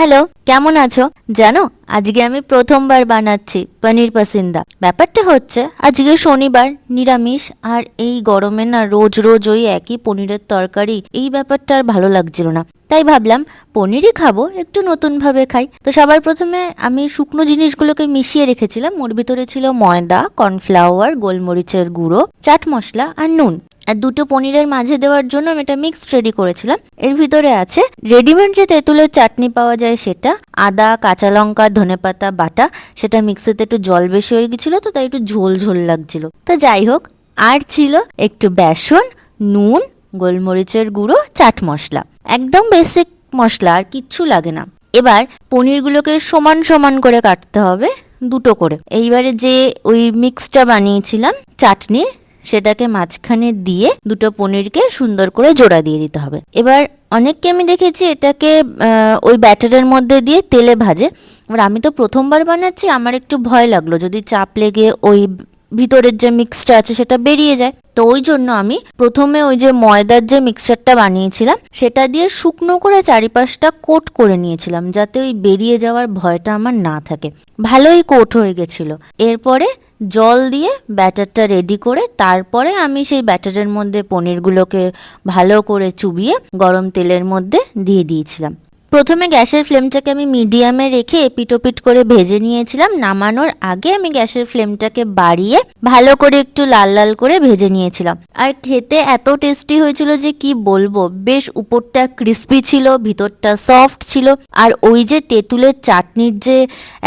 Hello, কেমন আছো? জানো, আজকে আমি প্রথমবার বানাচ্ছি পনির পাসিন্দা। ব্যাপারটা হচ্ছে আজকে শনিবার, নিরামিষ, আর এই গরমে না রোজ রোজ ওই একই পনিরের তরকারি, এই ব্যাপারটা আর ভালো লাগছিল না। তাই ভাবলাম পনিরই খাবো, একটু নতুন ভাবে খাই। তো সবার প্রথমে আমি শুকনো জিনিসগুলোকে মিশিয়ে রেখেছিলাম। ওর ভিতরে ছিল ময়দা, কর্নফ্লাওয়ার, গোলমরিচের গুঁড়ো, চাট মশলা আর নুন। আর দুটো পনিরের মাঝে দেওয়ার জন্য আমি এটা মিক্সড রেডি করেছিলাম। এর ভিতরে আছে রেডিমেড যে তেঁতুলের চাটনি পাওয়া যায় সেটা, আদা, কাঁচা লঙ্কা, ধনেপাতা বাটা। সেটা মিক্সিতে একটু জল বেশি হয়ে গেছিল, তো তাই একটু ঝোল ঝোল লাগছিল। তা যাই হোক, আর ছিল একটু বেসন, নুন, গোলমরিচের গুঁড়ো, চাট মশলা। একদম বেসিক মশলা, আর কিচ্ছু লাগে না। এবার পনিরগুলোকে সমান সমান করে কাটতে হবে, দুটো করে। এইবারে যে ওই মিক্সটা বানিয়েছিলাম চাটনি, সেটাকে মাঝখানে দিয়ে দুটো পনিরকে সুন্দর করে জোড়া দিয়ে দিতে হবে। এবার অনেককে আমি দেখেছি এটাকে ওই ব্যাটারের মধ্যে দিয়ে তেলে ভাজে। এবার আমি তো প্রথমবার বানাচ্ছি, আমার একটু ভয় লাগলো যদি চাপ লেগে ওই ভিতরের যে মিক্সটা আছে সেটা বেরিয়ে যায়। তো ওই জন্য আমি প্রথমে ওই যে ময়দার যে মিক্সচারটা বানিয়েছিলাম সেটা দিয়ে শুকনো করে চারিপাশটা কোট করে নিয়েছিলাম, যাতে ওই বেরিয়ে যাওয়ার ভয়টা আমার না থাকে। ভালোই কোট হয়ে গেছিল। এরপরে জল দিয়ে ব্যাটারটা রেডি করে তারপরে আমি সেই ব্যাটারের মধ্যে পনিরগুলোকে ভালো করে চুবিয়ে গরম তেলের মধ্যে দিয়ে দিয়েছিলাম। প্রথমে গ্যাসের ফ্লেমটাকে আমি মিডিয়ামে রেখে এপিটোপিট করে ভেজে নিয়েছিলাম। নামানোর আগে আমি গ্যাসের ফ্লেমটাকে বাড়িয়ে ভালো করে একটু লাল লাল করে ভেজে নিয়েছিলাম। আর খেতে এত টেস্টি হয়েছিল যে কি বলবো। বেশ উপরটা ক্রিস্পি ছিল, ভিতরটা সফট ছিল। আর ওই যে তেঁতুলের চাটনির যে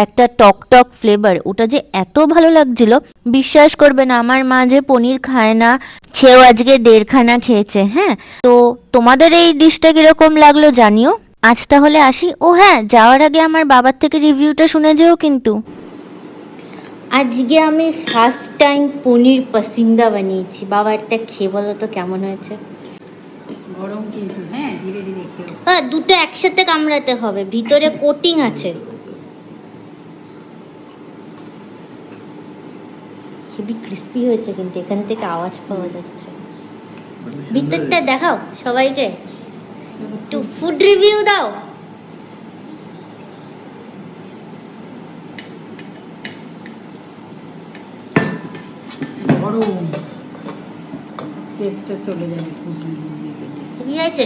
একটা টক টক ফ্লেভার, ওটা যে এত ভালো লাগছিল, বিশ্বাস করবে না, আমার মা যে পনির খায় না, সেও আজকে 1.5 খানা খেয়েছে। হ্যাঁ, তো তোমাদের এই ডিশটা কিরকম লাগলো জানিও। আজ তাহলে আসি। ও হ্যাঁ, যাওয়ার আগে আমার বাবার থেকে রিভিউটা শুনে যেও কিন্তু। আজকে আমি ফার্স্ট টাইম পনির পাসিন্দা বানিয়েছি। বাবা একটা খেয়ে বলো তো কেমন হয়েছে। গরম কিন্তু, হ্যাঁ, ধীরে ধীরে খেও। হ্যাঁ, দুটো একসাথে কামড়াতে হবে, ভিতরে কোটিং আছে। হেভি ক্রিস্পি হয়েছে কিন্তু, এখান থেকে আওয়াজ পাওয়া যাচ্ছে। ভিতরটা দেখাও সবাইকে, একটু ফুড রিভিউ দাও। গরম, টেস্টটা চলে যাবে। কি হয়েছে?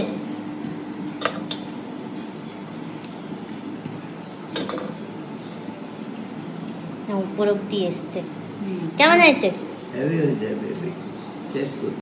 উপর অব্দি এসছে। কেমন হয়েছে?